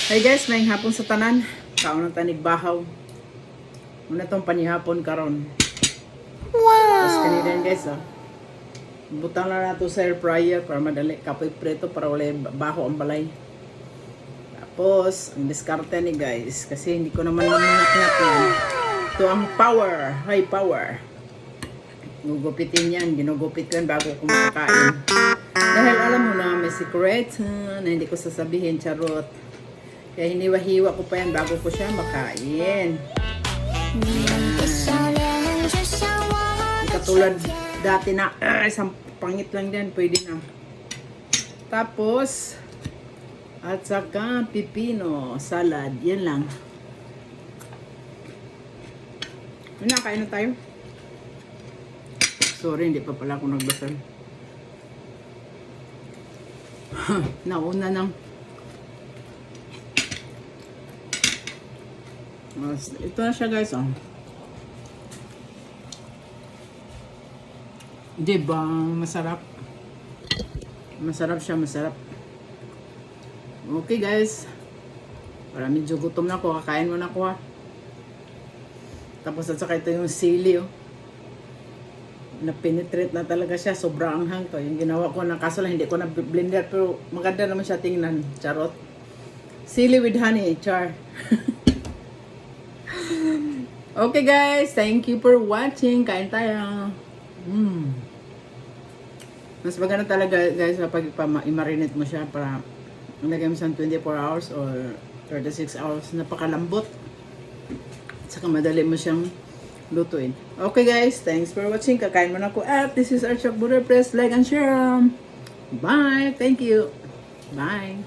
Hey guys, may hapon sa tanan. Kaon ng tanig bahaw. Muna tong panihapon karon. Wow! Tapos kanina guys, oh. Butang na nato sa air fryer para madali kapoy preto para wala baho ang balay. Tapos, ang diskarte ni guys, kasi hindi ko naman namingat yan. Ito ang power, high power. Gugupitin yan, ginugupit ko yan bago ko makakain. Dahil alam mo na, may secret na hindi ko sasabihin, charot. Kaya hiniwa-hiwa ko pa yan bago ko siya makain. Katulad dati na, isang pangit lang din, pwede na. Tapos, at saka pipino, salad, yan lang. Kain na tayo. Sorry, hindi pa pala ako nagbasal. Nauna nang. Ito na siya guys, oh. Diba, masarap. Masarap siya, masarap. Okay guys. Para medyo gutom na ako, kakain mo na ako ha. Tapos at saka ito yung sili, oh. Na-penetrate na talaga siya, sobrang anghang to. Yung ginawa ko na, kaso lang hindi ko na-blender, pero maganda naman siya tingnan, charot. Sili with honey, char. Okay guys, thank you for watching. Kain tayo. Mas maganda talaga guys kapag i-marinate mo siya para ilagay mo sa 24 hours or 36 hours. Napakalambot. At saka madali mo siyang lutuin. Okay guys, thanks for watching. Kakain mo na ako. At this is Archak Buddha. Press like and share. Bye. Thank you. Bye.